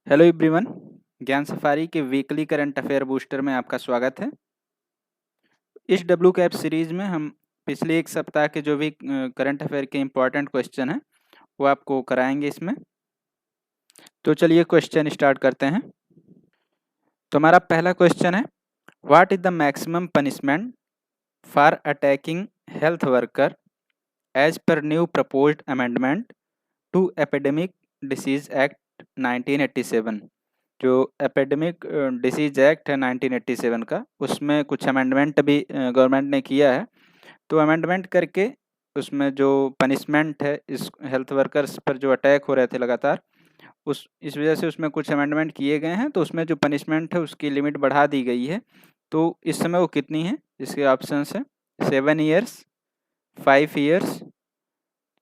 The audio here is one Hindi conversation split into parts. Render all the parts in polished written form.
हेलो एवरीवन, ज्ञान सफारी के वीकली करंट अफेयर बूस्टर में आपका स्वागत है। इस डब्ल्यू कैप सीरीज में हम पिछले एक सप्ताह के जो भी करंट अफेयर के इम्पोर्टेंट क्वेश्चन हैं वो आपको कराएंगे इसमें। तो चलिए क्वेश्चन स्टार्ट करते हैं। तो हमारा पहला क्वेश्चन है, what is the maximum punishment for attacking health worker as per new proposed amendment to epidemic disease act 1987। जो एपिडेमिक डिसीज एक्ट है 1987 का, उसमें कुछ अमेंडमेंट भी गवर्नमेंट ने किया है। तो अमेंडमेंट करके उसमें जो पनिशमेंट है इस हेल्थ वर्कर्स पर जो अटैक हो रहे थे लगातार, उस इस वजह से उसमें कुछ अमेंडमेंट किए गए हैं। तो उसमें जो पनिशमेंट है उसकी लिमिट बढ़ा दी गई है। तो इस समय वो कितनी है, इसके ऑप्शन है 7 years, 5 years,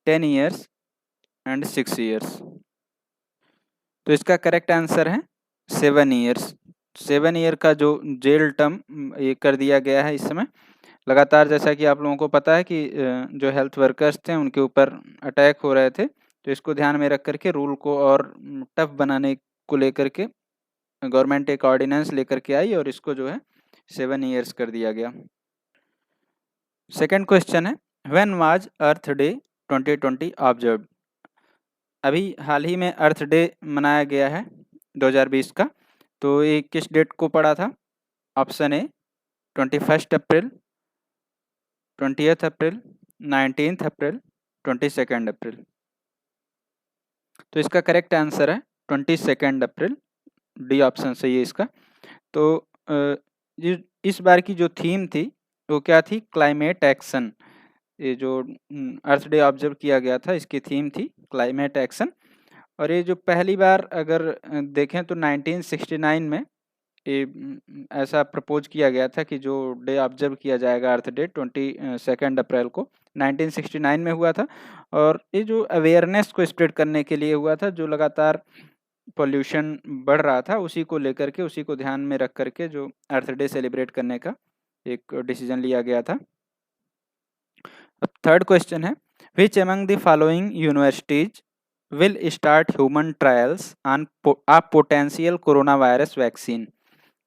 10 years and 6 years. तो इसका करेक्ट आंसर है 7 ईयर्स। 7 ईयर का जो जेल टर्म ये कर दिया गया है इस समय। लगातार जैसा कि आप लोगों को पता है कि जो हेल्थ वर्कर्स थे उनके ऊपर अटैक हो रहे थे, तो इसको ध्यान में रख करके रूल को और टफ बनाने को लेकर के गवर्नमेंट एक ऑर्डिनेंस लेकर के आई और इसको जो है 7 ईयर्स कर दिया गया। सेकंड क्वेश्चन है, when was earth day 2020 observed. अभी हाल ही में अर्थ डे मनाया गया है 2020 का। तो ये किस डेट को पड़ा था? Option A 21 April, 20th April, 19th अप्रैल, 22 अप्रैल। तो इसका करेक्ट आंसर है 22 अप्रैल, डी ऑप्शन सही है इसका। तो इस बार की जो थीम थी वो क्या थी? Climate action. ये जो अर्थ डे ऑब्जर्व किया गया था इसकी थीम थी क्लाइमेट एक्शन। और ये जो पहली बार अगर देखें तो 1969 में ये ऐसा प्रपोज किया गया था कि जो डे ऑब्जर्व किया जाएगा अर्थ डे 22 अप्रैल को, 1969 में हुआ था। और ये जो अवेयरनेस को स्प्रेड करने के लिए हुआ था, जो लगातार पोल्यूशन बढ़ रहा था उसी को लेकर के, उसी को ध्यान में रख करके जो अर्थ डे सेलिब्रेट करने का एक डिसीजन लिया गया था। थर्ड क्वेश्चन है, which among the following universities will start human trials on a potential corona virus vaccine.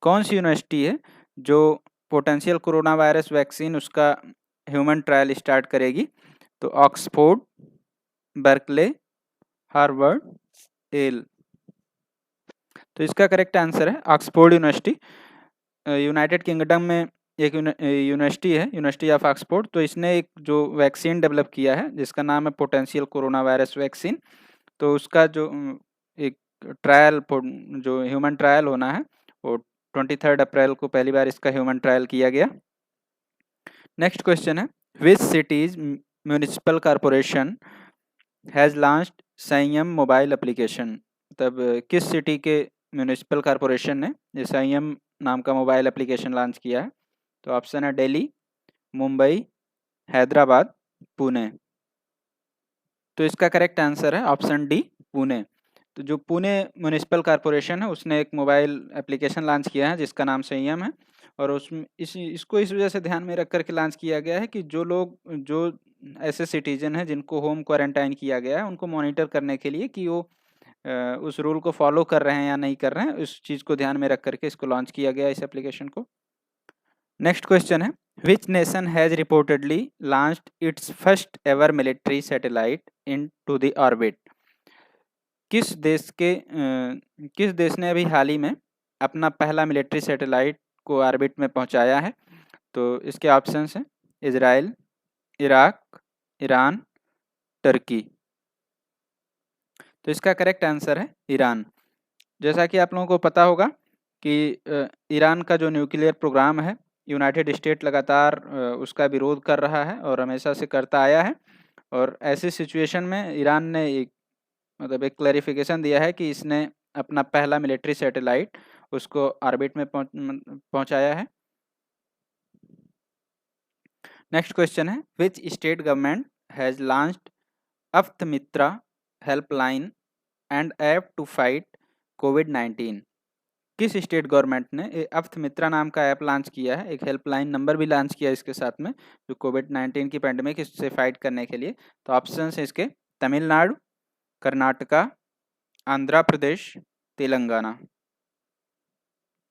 कौन सी यूनिवर्सिटी है जो पोटेंशियल कोरोना वायरस वैक्सीन उसका ह्यूमन ट्रायल स्टार्ट करेगी? तो ऑक्सफोर्ड, बर्कले, हार्वर्ड, एल। तो इसका करेक्ट आंसर है ऑक्सफोर्ड यूनिवर्सिटी। यूनाइटेड किंगडम में एक यूनिवर्सिटी है, यूनिवर्सिटी ऑफ ऑक्सफोर्ड। तो इसने एक जो वैक्सीन डेवलप किया है जिसका नाम है पोटेंशियल कोरोना वायरस वैक्सीन। तो उसका जो एक ट्रायल जो ह्यूमन ट्रायल होना है वो 23 अप्रैल को पहली बार इसका ह्यूमन ट्रायल किया गया। नेक्स्ट क्वेश्चन है, विच cities municipal corporation has launched संयम मोबाइल एप्लीकेशन। तब किस सिटी के म्यूनिसिपल कॉरपोरेशन ने ये संयम नाम का मोबाइल एप्लीकेशन लॉन्च किया है? तो ऑप्शन है दिल्ली, मुंबई, हैदराबाद, पुणे। तो इसका करेक्ट आंसर है ऑप्शन डी, पुणे। तो जो पुणे म्यूनिसिपल कॉरपोरेशन है उसने एक मोबाइल एप्लीकेशन लॉन्च किया है जिसका नाम संयम है। और उसमें इसको इस वजह से ध्यान में रख करके लॉन्च किया गया है कि जो लोग, जो ऐसे सिटीजन हैं जिनको होम क्वारंटाइन किया गया है, उनको मॉनिटर करने के लिए कि वो उस रूल को फॉलो कर रहे हैं या नहीं कर रहे हैं, उस चीज़ को ध्यान में रख करके इसको लॉन्च किया गया इस एप्लीकेशन को। नेक्स्ट क्वेश्चन है, which nation has reportedly launched its first ever military satellite into the orbit. किस देश ने अभी हाल ही में अपना पहला मिलिट्री सैटेलाइट को ऑर्बिट में पहुंचाया है? तो इसके ऑप्शंस हैं इजराइल, इराक, ईरान, टर्की। तो इसका करेक्ट आंसर है ईरान। जैसा कि आप लोगों को पता होगा कि ईरान का जो न्यूक्लियर प्रोग्राम है, यूनाइटेड स्टेट लगातार उसका विरोध कर रहा है और हमेशा से करता आया है। और ऐसी सिचुएशन में ईरान ने एक क्लैरिफिकेशन दिया है कि इसने अपना पहला मिलिट्री सैटेलाइट उसको ऑर्बिट में पहुंचाया है। नेक्स्ट क्वेश्चन है, which state government has launched Aapta Mitra helpline and app to fight कोविड-19। किस स्टेट गवर्नमेंट ने अफ्त मित्रा नाम का ऐप लॉन्च किया है, एक हेल्पलाइन नंबर भी लॉन्च किया है इसके साथ में, जो कोविड-19 की पैंडेमिक इससे फाइट करने के लिए? तो ऑप्शन है इसके तमिलनाडु, कर्नाटका, आंध्र प्रदेश, तेलंगाना।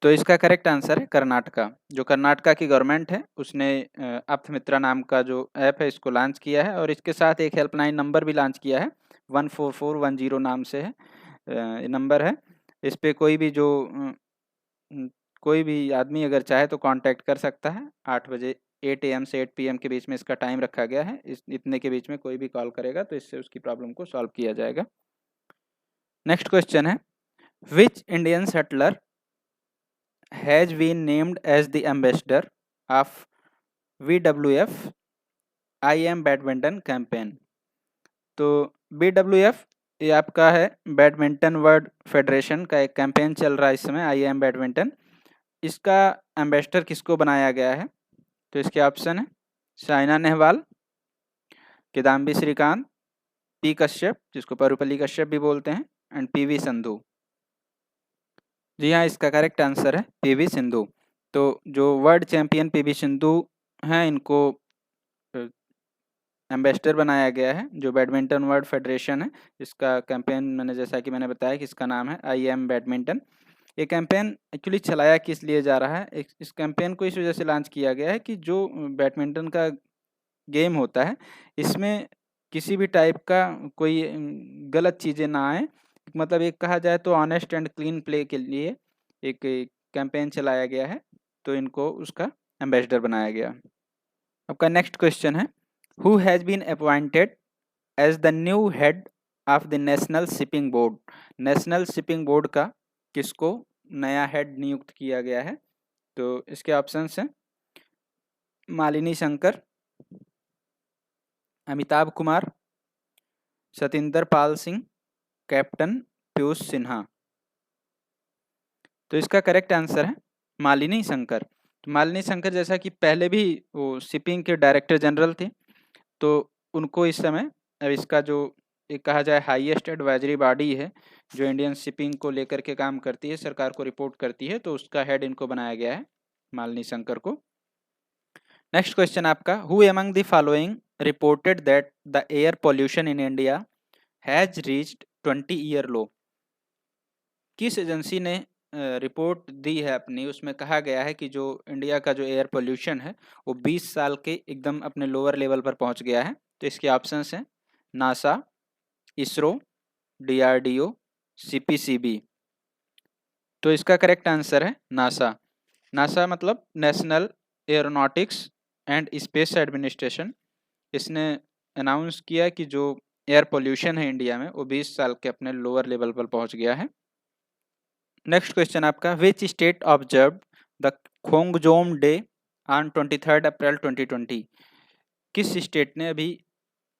तो इसका करेक्ट आंसर है कर्नाटका। जो कर्नाटका की गवर्नमेंट है उसने अप्थमित्रा नाम का जो ऐप है इसको लॉन्च किया है और इसके साथ एक हेल्पलाइन नंबर भी लॉन्च किया है, 14410 नाम से है ये नंबर है। इस पे कोई भी कोई भी आदमी अगर चाहे तो कांटेक्ट कर सकता है। 8 बजे 8 AM से 8 PM के बीच में इसका टाइम रखा गया है। इतने के बीच में कोई भी कॉल करेगा तो इससे उसकी प्रॉब्लम को सॉल्व किया जाएगा। नेक्स्ट क्वेश्चन है, which Indian settler has been named as the ambassador of WWF IM badminton campaign. तो BWF ये आपका है बैडमिंटन वर्ल्ड फेडरेशन का एक कैंपेन चल रहा है इस समय, IM बैडमिंटन। इसका एम्बेसडर किसको बनाया गया है? तो इसके ऑप्शन है साइना नेहवाल, किदाम्बी श्रीकांत, पी कश्यप जिसको परुपल्ली कश्यप भी बोलते हैं, एंड PV संधू। जी हाँ, इसका करेक्ट आंसर है PV सिंधु। तो जो वर्ल्ड चैंपियन PV सिंधु हैं इनको एम्बेसडर बनाया गया है। जो बैडमिंटन वर्ल्ड फेडरेशन है इसका कैंपेन मैंने जैसा कि मैंने बताया कि इसका नाम है IM बैडमिंटन। ये कैंपेन एक्चुअली चलाया किस लिए जा रहा है? इस कैंपेन को इस वजह से लॉन्च किया गया है कि जो बैडमिंटन का गेम होता है इसमें किसी भी टाइप का कोई गलत चीज़ें ना आए। मतलब एक कहा जाए तो ऑनेस्ट एंड क्लीन प्ले के लिए एक कैंपेन चलाया गया है, तो इनको उसका एम्बेसडर बनाया गया। आपका नेक्स्ट क्वेश्चन है, who has been appointed as the new head of the National Shipping Board. National Shipping Board का किसको नया हेड नियुक्त किया गया है? तो इसके ऑप्शंस हैं मालिनी शंकर, अमिताभ कुमार, सतिंदर पाल सिंह, कैप्टन पीयूष सिन्हा। तो इसका करेक्ट आंसर है मालिनी शंकर। तो मालिनी शंकर जैसा कि पहले भी वो शिपिंग के डायरेक्टर जनरल थे, तो उनको इस समय अब इसका जो एक कहा जाए हाईएस्ट एडवाइजरी बॉडी है जो इंडियन शिपिंग को लेकर के काम करती है, सरकार को रिपोर्ट करती है, तो उसका हेड इनको बनाया गया है मालिनी शंकर को। नेक्स्ट क्वेश्चन आपका, who among the following reported that the air pollution in India has reached 20-year लो। किस एजेंसी ने रिपोर्ट दी है अपनी, उसमें कहा गया है कि जो इंडिया का जो एयर पोल्यूशन है वो 20 साल के एकदम अपने लोअर लेवल पर पहुंच गया है। तो इसके ऑप्शंस हैं नासा, इसरो, DRDO, CPCB। तो इसका करेक्ट आंसर है नासा। नासा मतलब national aeronautics and space administration. इसने अनाउंस किया कि जो एयर पोल्यूशन है इंडिया में वो 20 साल के अपने लोअर लेवल पर पहुंच गया है। नेक्स्ट क्वेश्चन आपका, which state observe the Khongjom day on 23 अप्रैल 2020। किस स्टेट ने अभी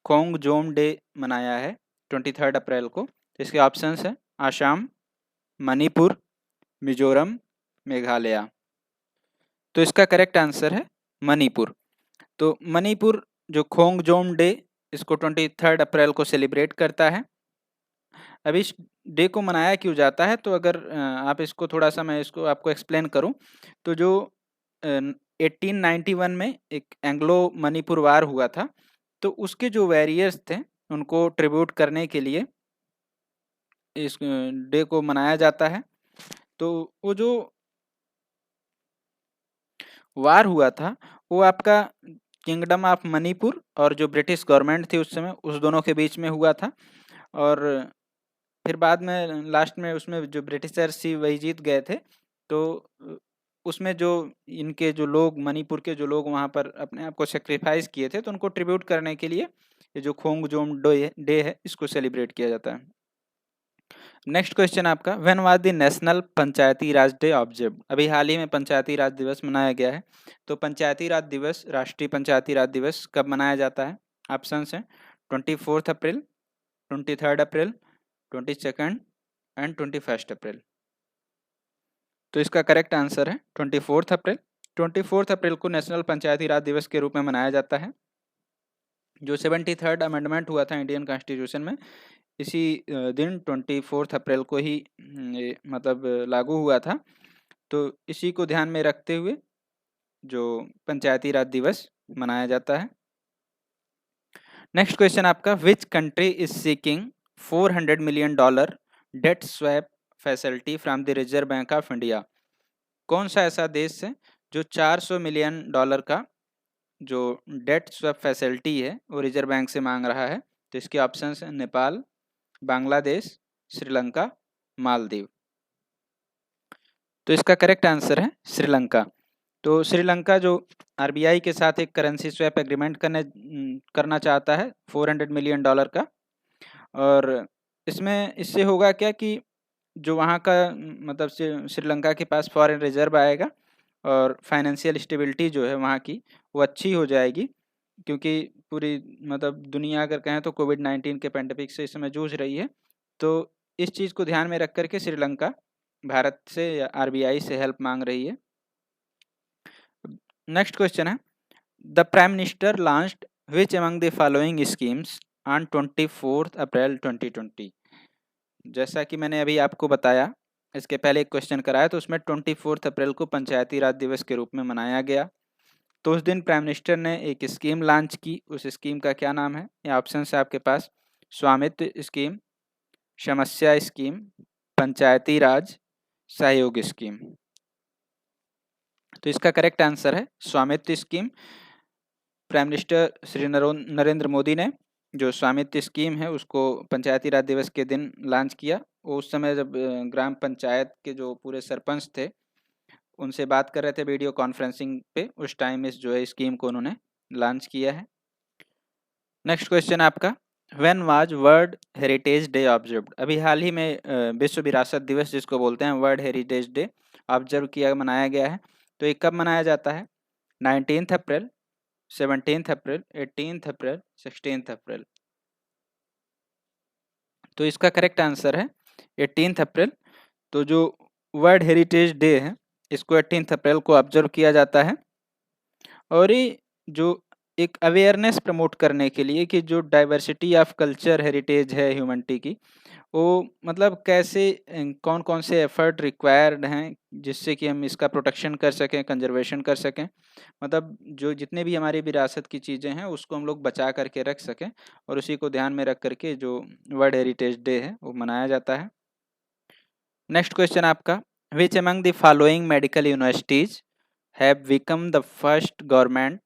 खोंगजोम डे मनाया है 23 अप्रैल को? इसके ऑप्शंस हैं आसाम, मणिपुर, मिजोरम, मेघालय। तो इसका करेक्ट आंसर है मणिपुर। तो मणिपुर जो खोंगजोम डे इसको 23 अप्रैल को सेलिब्रेट करता है। अभी इस डे को मनाया क्यों जाता है, तो अगर आप इसको थोड़ा सा मैं इसको आपको एक्सप्लेन करूं तो जो 1891 में एक एंग्लो मणिपुर वार हुआ था, तो उसके जो वॉरियर्स थे उनको ट्रिब्यूट करने के लिए इस डे को मनाया जाता है। तो वो जो वार हुआ था वो आपका किंगडम ऑफ मणिपुर और जो ब्रिटिश गवर्नमेंट थी उस समय उस दोनों के बीच में हुआ था। और फिर बाद में लास्ट में उसमें जो ब्रिटिशर्स थी वही जीत गए थे। तो उसमें जो इनके जो लोग मणिपुर के जो लोग वहाँ पर अपने आप को सेक्रीफाइस किए थे, तो उनको ट्रिब्यूट करने के लिए ये जो खोंगजोम डे है इसको सेलिब्रेट किया जाता है। नेक्स्ट क्वेश्चन आपका, when was the national Panchayati Raj day observe. अभी हाल ही में पंचायती राज दिवस मनाया गया है। तो पंचायती राज दिवस, राष्ट्रीय पंचायती राज दिवस कब मनाया जाता है? ऑप्शंस हैं 24 अप्रैल, 23 अप्रैल, 22 एंड 21 अप्रैल। तो इसका करेक्ट आंसर है 24 अप्रैल। 24 अप्रैल को नेशनल पंचायती राज दिवस के रूप में मनाया जाता है। जो 73rd अमेंडमेंट हुआ था इंडियन कॉन्स्टिट्यूशन में, इसी दिन 24 अप्रैल को ही मतलब लागू हुआ था। तो इसी को ध्यान में रखते हुए जो पंचायती राज दिवस मनाया जाता है। नेक्स्ट क्वेश्चन आपका, which country is seeking $400 million debt swap facility from the Reserve Bank of India. कौन सा ऐसा देश है जो $400 मिलियन का जो डेट स्वैप फैसिलिटी है वो रिजर्व बैंक से मांग रहा है? तो इसके ऑप्शंस हैं नेपाल, बांग्लादेश, श्रीलंका, मालदीव। तो इसका करेक्ट आंसर है श्रीलंका। तो श्रीलंका जो आरबीआई के साथ एक करेंसी स्वैप एग्रीमेंट करना चाहता है $400 मिलियन का। और इसमें इससे होगा क्या कि जो वहाँ का मतलब श्रीलंका के पास फॉरेन रिजर्व आएगा और फाइनेंशियल स्टेबिलिटी जो है वहाँ की वो अच्छी हो जाएगी, क्योंकि पूरी मतलब दुनिया अगर कहें तो कोविड-19 के पैंडेमिक से इस समय जूझ रही है। तो इस चीज़ को ध्यान में रख कर के श्रीलंका भारत से या आरबीआई से हेल्प मांग रही है। नेक्स्ट क्वेश्चन है, the prime minister launched which among the following schemes on 24 अप्रैल 2020। जैसा कि मैंने अभी आपको बताया, इसके पहले एक क्वेश्चन कराया तो उसमें 24 अप्रैल को पंचायती राज दिवस के रूप में मनाया गया। तो उस दिन प्राइम मिनिस्टर ने एक स्कीम लॉन्च की, उस स्कीम का क्या नाम है? ये ऑप्शन है आपके पास, स्वामित्व स्कीम, समस्या स्कीम, पंचायती राज, सहयोग स्कीम। तो इसका करेक्ट आंसर है स्वामित्व scheme. Prime minister Shri Narendra Modi ने जो स्वामित्व स्कीम है उसको पंचायती राज दिवस के दिन लॉन्च किया। वो उस समय जब ग्राम पंचायत के जो पूरे सरपंच थे उनसे बात कर रहे थे वीडियो कॉन्फ्रेंसिंग पे, उस टाइम इस जो है स्कीम को उन्होंने लॉन्च किया है। नेक्स्ट क्वेश्चन आपका, when was world heritage day observed? अभी हाल ही में विश्व विरासत दिवस जिसको बोलते हैं वर्ल्ड हेरिटेज डे ऑब्जर्व किया मनाया गया है। तो ये कब मनाया जाता है? 19 अप्रैल, 17 अप्रैल, 18 अप्रैल, 16 अप्रैल। तो इसका करेक्ट आंसर है 18 अप्रैल। तो जो वर्ल्ड हेरिटेज डे है इसको 18 अप्रैल को ऑब्जर्व किया जाता है। और ये जो एक अवेयरनेस प्रमोट करने के लिए कि जो डाइवर्सिटी ऑफ कल्चर हेरिटेज है ह्यूमनिटी की, वो मतलब कैसे कौन कौन से एफर्ट रिक्वायर्ड हैं जिससे कि हम इसका प्रोटेक्शन कर सकें, कंजर्वेशन कर सकें, मतलब जो जितने भी हमारी विरासत की चीज़ें हैं उसको हम लोग बचा करके रख सकें, और उसी को ध्यान में रख करके जो वर्ल्ड हेरिटेज डे है वो मनाया जाता है। नेक्स्ट क्वेश्चन आपका, which among the following medical universities have become the first government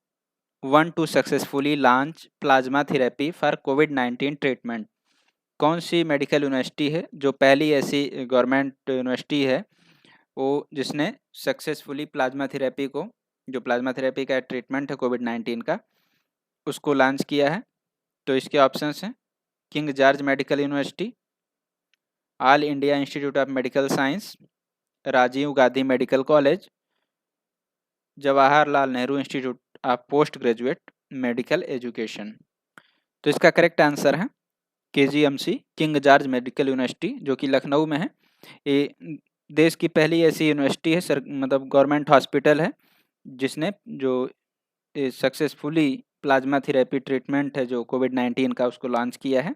one two successfully launch plasma therapy for covid treatment? कौन सी मेडिकल यूनिवर्सिटी है जो पहली ऐसी गवर्नमेंट यूनिवर्सिटी है वो जिसने सक्सेसफुली प्लाज्मा थेरेपी को, जो प्लाज्मा थेरेपी का ट्रीटमेंट है कोविड-19 का, उसको लॉन्च किया है? तो इसके ऑप्शंस हैं King George Medical University, All India Institute of Medical Science, Rajiv Gandhi Medical College, Jawaharlal Nehru Institute of Post Graduate Medical Education. तो इसका करेक्ट आंसर है KGMC, King George Medical University, जो कि लखनऊ में है। ये देश की पहली ऐसी यूनिवर्सिटी है, मतलब गवर्नमेंट हॉस्पिटल है जिसने जो सक्सेसफुली प्लाज्मा थेरेपी ट्रीटमेंट है जो कोविड-19 का उसको लॉन्च किया है।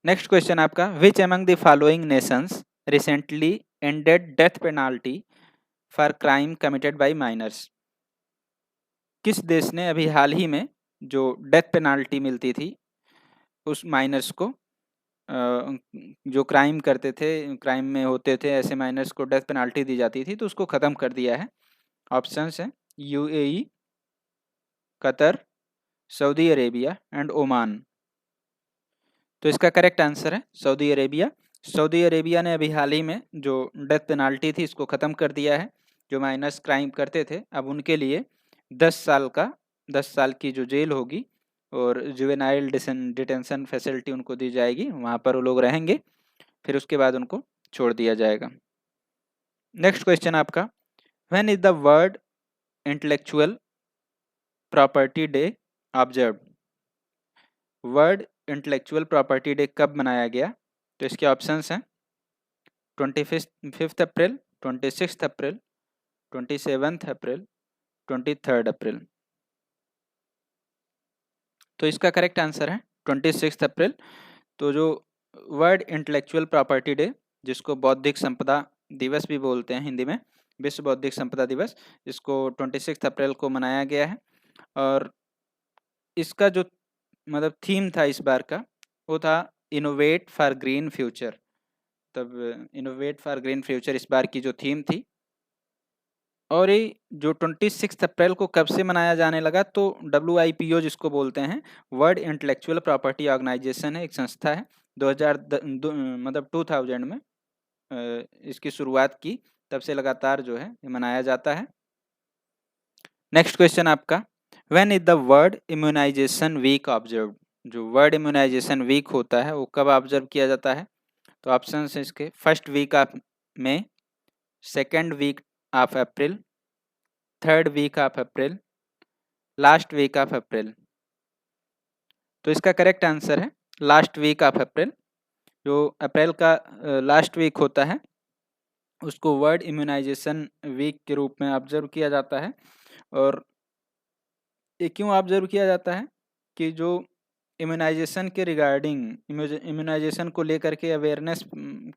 नेक्स्ट क्वेश्चन आपका, which among the following nations recently ended death penalty for crime committed by minors? किस देश ने अभी हाल ही में जो डेथ पेनाल्टी मिलती थी उस माइनर्स को, जो क्राइम करते थे, क्राइम में होते थे ऐसे माइनर्स को डेथ पेनाल्टी दी जाती थी, तो उसको ख़त्म कर दिया है? ऑप्शंस हैं UAE, Qatar, Saudi Arabia and Oman. तो इसका करेक्ट आंसर है सऊदी अरेबिया। सऊदी अरेबिया ने अभी हाल ही में जो डेथ पेनाल्टी थी इसको ख़त्म कर दिया है। जो माइनर्स क्राइम करते थे अब उनके लिए 10 साल की जो जेल होगी और जुवेनाइल डिटेंशन फैसिलिटी उनको दी जाएगी, वहाँ पर वो लोग रहेंगे, फिर उसके बाद उनको छोड़ दिया जाएगा। नेक्स्ट क्वेश्चन आपका, when is the world intellectual property day observed? World intellectual property day कब मनाया गया? तो इसके ऑप्शंस हैं 25 अप्रैल, 26 अप्रैल, 27 अप्रैल, 23 अप्रैल। तो इसका करेक्ट आंसर है 26 अप्रैल। तो जो वर्ल्ड इंटेलेक्चुअल प्रॉपर्टी डे, जिसको बौद्धिक संपदा दिवस भी बोलते हैं हिंदी में, विश्व बौद्धिक संपदा दिवस, इसको 26 अप्रैल को मनाया गया है। और इसका जो मतलब थीम था इस बार का वो था इनोवेट फॉर ग्रीन फ्यूचर। मतलब इनोवेट फॉर ग्रीन फ्यूचर इस बार की जो थीम थी। और ये जो 26 अप्रैल को कब से मनाया जाने लगा, तो WIPO जिसको बोलते हैं, वर्ल्ड इंटेलेक्चुअल प्रॉपर्टी ऑर्गेनाइजेशन है, एक संस्था है। 2000 में इसकी शुरुआत की, तब से लगातार जो है ये मनाया जाता है। नेक्स्ट क्वेश्चन आपका, when is the world immunisation week observe? जो वर्ल्ड इम्यूनाइजेशन वीक होता है वो कब ऑब्जर्व किया जाता है? तो ऑप्शन है इसके, first week of May, second week of April, third week of April, last week of April. तो इसका करेक्ट आंसर है लास्ट वीक ऑफ अप्रैल। जो अप्रैल का लास्ट वीक होता है उसको वर्ल्ड इम्यूनाइजेशन वीक के रूप में ऑब्जर्व किया जाता है। और ये क्यों ऑब्जर्व किया जाता है कि जो इम्यूनाइजेशन के रिगार्डिंग, इम्यूनाइजेशन को लेकर के अवेयरनेस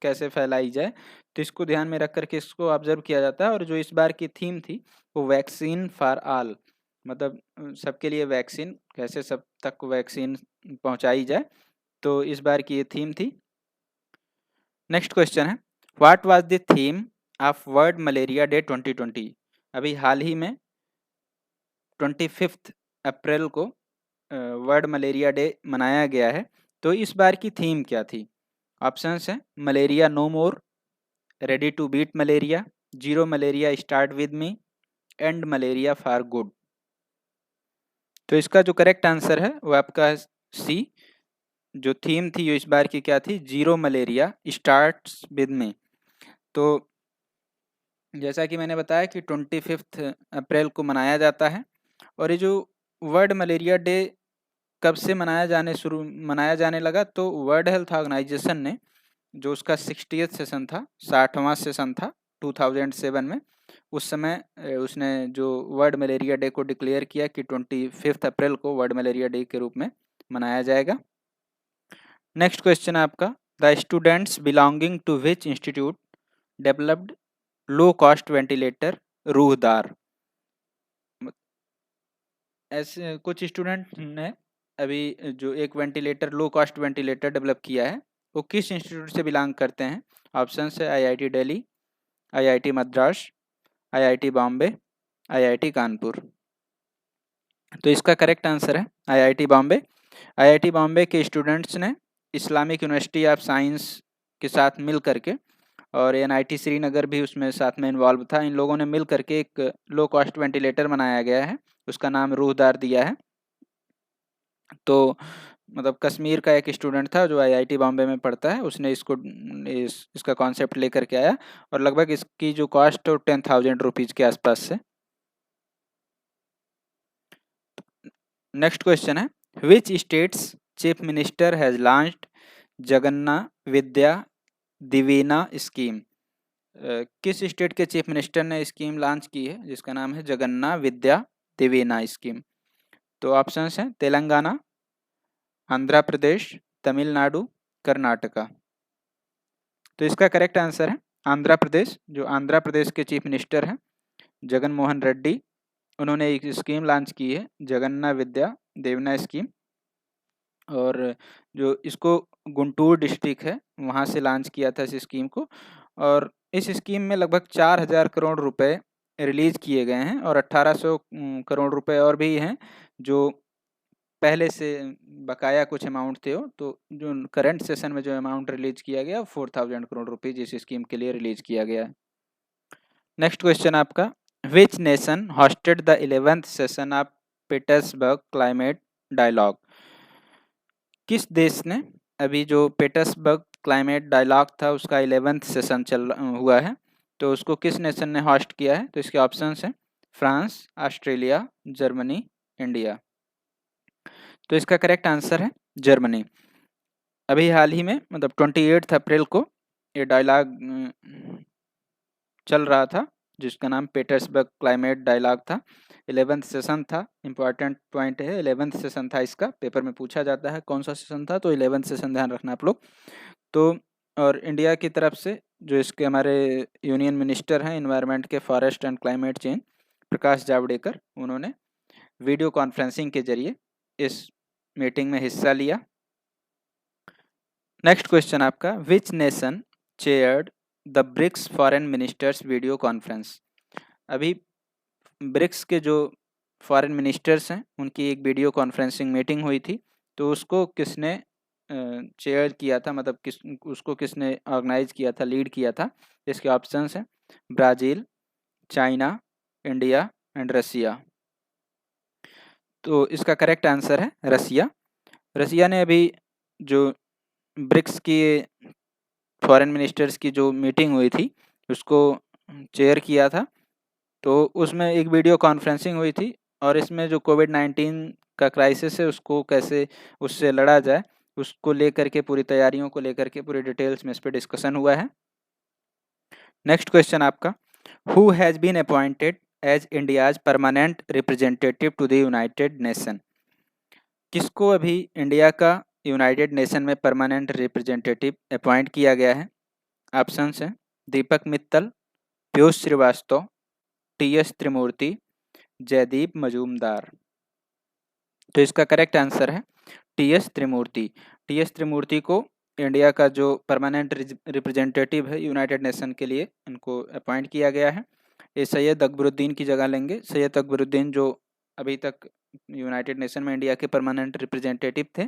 कैसे फैलाई जाए, तो इसको ध्यान में रख करके इसको ऑब्जर्व किया जाता है। और जो इस बार की थीम थी वो वैक्सीन फॉर ऑल, मतलब सबके लिए वैक्सीन, कैसे सब तक वैक्सीन पहुंचाई जाए, तो इस बार की ये थीम थी। नेक्स्ट क्वेश्चन है, what was the theme of world malaria day 2020? अभी हाल ही में 25 अप्रैल को वर्ल्ड मलेरिया डे मनाया गया है, तो इस बार की थीम क्या थी? ऑप्शंस है, malaria no more, ready to beat malaria, zero malaria start with me, end malaria for good. तो इसका जो करेक्ट आंसर है वो आपका है सी। जो थीम थी इस बार की क्या थी? Zero malaria starts with me. तो जैसा कि मैंने बताया कि 25 अप्रैल को मनाया जाता है। और ये जो वर्ल्ड मलेरिया डे कब से मनाया जाने लगा, तो वर्ल्ड हेल्थ ऑर्गेनाइजेशन ने जो उसका 60th सेशन था, 60वां सेशन था 2007 में, उस समय उसने जो वर्ल्ड मलेरिया डे को डिक्लेयर किया कि 25 अप्रैल को वर्ल्ड मलेरिया डे के रूप में मनाया जाएगा। नेक्स्ट क्वेश्चन है आपका, the students belonging to which institute developed low cost ventilator Ruhdaar? ऐसे कुछ स्टूडेंट ने अभी जो एक ventilator, low cost ventilator develop किया है, वो किस इंस्टीट्यूट से बिलोंग करते हैं? ऑप्शन है, IIT Delhi, IIT Madras, IIT Bombay, IIT Kanpur. तो इसका करेक्ट आंसर है IIT बॉम्बे। IIT बॉम्बे के स्टूडेंट्स ने इस्लामिक यूनिवर्सिटी ऑफ साइंस के साथ मिल करके, और NIT श्रीनगर भी उसमें साथ में इन्वॉल्व था, इन लोगों ने मिल करके एक लो कॉस्ट वेंटिलेटर बनाया गया है, उसका नाम रूहदार दिया है। तो मतलब कश्मीर का एक स्टूडेंट था जो IIT बॉम्बे में पढ़ता है, उसने इसका कॉन्सेप्ट लेकर के आया, और लगभग इसकी जो कॉस्ट 10,000 रुपीज़ के आसपास से। नेक्स्ट क्वेश्चन है, which states chief minister has launched Jagananna Vidya Deevena scheme? किस स्टेट के चीफ मिनिस्टर ने स्कीम लॉन्च की है जिसका नाम है जगन्ना विद्या दिवेना स्कीम? तो ऑप्शंस हैं, तेलंगाना, आंध्र प्रदेश, तमिलनाडु, कर्नाटका। तो इसका करेक्ट आंसर है आंध्र प्रदेश। जो आंध्र प्रदेश के चीफ मिनिस्टर हैं जगन मोहन रेड्डी, उन्होंने एक स्कीम लॉन्च की है, जगन्ना विद्या देवना स्कीम। और जो इसको गुंटूर डिस्ट्रिक्ट है वहाँ से लॉन्च किया था इस स्कीम को। और इस स्कीम में लगभग 4,000 करोड़ रुपए रिलीज किए गए हैं, और 1,800 करोड़ रुपए और भी हैं जो पहले से बकाया कुछ अमाउंट थे वो, तो जो करंट सेशन में जो अमाउंट रिलीज किया गया 4,000 करोड़ रुपीज इस स्कीम के लिए रिलीज किया गया है। नेक्स्ट क्वेश्चन आपका, which nation hosted the 11th session of Petersberg climate dialogue? किस देश ने अभी जो पीटर्सबर्ग क्लाइमेट डायलॉग था उसका 11th सेशन हुआ है, तो उसको किस नेशन ने हॉस्ट किया है? तो इसके ऑप्शंस हैं, फ्रांस, ऑस्ट्रेलिया, जर्मनी, इंडिया। तो इसका करेक्ट आंसर है जर्मनी। अभी हाल ही में मतलब 28 अप्रैल को ये डायलॉग चल रहा था जिसका नाम पीटर्सबर्ग क्लाइमेट डायलॉग था। 11th सेशन था, इंपॉर्टेंट पॉइंट है, 11th सेशन था इसका, पेपर में पूछा जाता है कौन सा सेशन था, तो 11th सेशन ध्यान रखना आप लोग। तो और इंडिया की तरफ से जो इसके हमारे यूनियन मिनिस्टर हैं इन्वायरमेंट के, forest and climate change, Prakash Javadekar, उन्होंने वीडियो कॉन्फ्रेंसिंग के जरिए इस मीटिंग में हिस्सा लिया। नेक्स्ट क्वेश्चन आपका, which nation chaired the BRICS foreign ministers video conference। अभी ब्रिक्स के जो फॉरेन मिनिस्टर्स हैं उनकी एक वीडियो कॉन्फ्रेंसिंग मीटिंग हुई थी, तो उसको किसने चेयर किया था, मतलब उसको किसने ऑर्गेनाइज किया था, लीड किया था। इसके ऑप्शंस हैं Brazil, China, India and Russia. तो इसका करेक्ट आंसर है रसिया। रसिया ने अभी जो ब्रिक्स की फॉरेन मिनिस्टर्स की जो मीटिंग हुई थी उसको चेयर किया था। तो उसमें एक वीडियो कॉन्फ्रेंसिंग हुई थी और इसमें जो कोविड-19 का क्राइसिस है उसको कैसे उससे लड़ा जाए उसको लेकर के, पूरी तैयारियों को लेकर के पूरी डिटेल्स में इस पे डिस्कशन हुआ है। नेक्स्ट क्वेश्चन आपका, who has been appointed as India's permanent representative to the united nation. किसको अभी इंडिया का यूनाइटेड नेशन में परमानेंट रिप्रेजेंटेटिव अपॉइंट किया गया है। ऑप्शंस हैं दीपक मित्तल, पीयूष श्रीवास्तव, टी.एस. त्रिमूर्ति, जयदीप मजूमदार। तो इसका करेक्ट आंसर है टी.एस. त्रिमूर्ति। टी.एस. त्रिमूर्ति को इंडिया का जो परमानेंट रिप्रेजेंटेटिव है यूनाइटेड नेशन के लिए, इनको अपॉइंट किया गया है। ये सैयद अकबरुद्दीन की जगह लेंगे। सैयद अकबरुद्दीन जो अभी तक यूनाइटेड नेशन में इंडिया के परमानेंट रिप्रेजेंटेटिव थे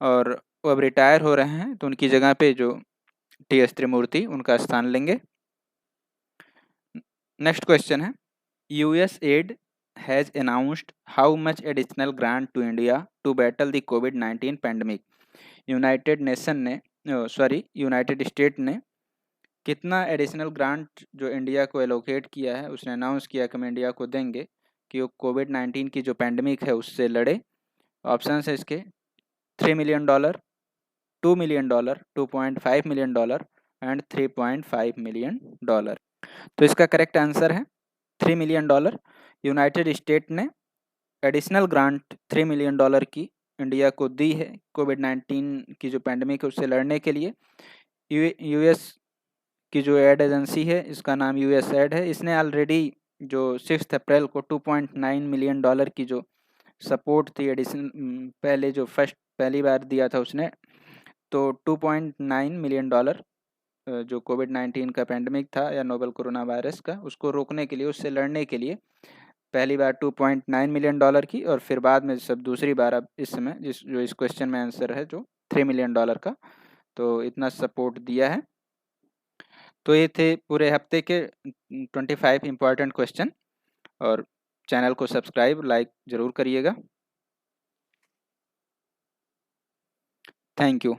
और वो अब रिटायर हो रहे हैं, तो उनकी जगह पे जो टी.एस. त्रिमूर्ति उनका स्थान लेंगे। नेक्स्ट क्वेश्चन है, USAID has announced how much additional grant to India to battle the COVID-19 pandemic। United state ने कितना एडिशनल ग्रांट जो इंडिया को एलोकेट किया है, उसने अनाउंस किया कि हम इंडिया को देंगे कि वो कोविड-19 की जो पैंडमिक है उससे लड़े। ऑप्शन है इसके $3 million, $2 million, $2.5 million and $3.5 million. तो इसका करेक्ट आंसर है $3 मिलियन। यूनाइटेड स्टेट ने एडिशनल ग्रांट $3 मिलियन की इंडिया को दी है कोविड-19 की जो पैंडमिक है उससे लड़ने के लिए। यूएस की जो एड एजेंसी है इसका नाम USAID है। इसने ऑलरेडी जो 6 अप्रैल को $2.9 मिलियन की जो सपोर्ट थी एडिशनल, पहले जो पहली बार दिया था उसने, तो $2.9 मिलियन जो कोविड-19 का पैंडमिक था या नोवेल कोरोना वायरस का, उसको रोकने के लिए, उससे लड़ने के लिए पहली बार $2.9 मिलियन की, और फिर बाद में सब दूसरी बार अब इस समय जो इस क्वेश्चन में आंसर है जो $3 मिलियन का, तो इतना सपोर्ट दिया है। तो ये थे पूरे हफ्ते के 25 इम्पॉर्टेंट क्वेश्चन, और चैनल को सब्सक्राइब लाइक ज़रूर करिएगा। Thank you.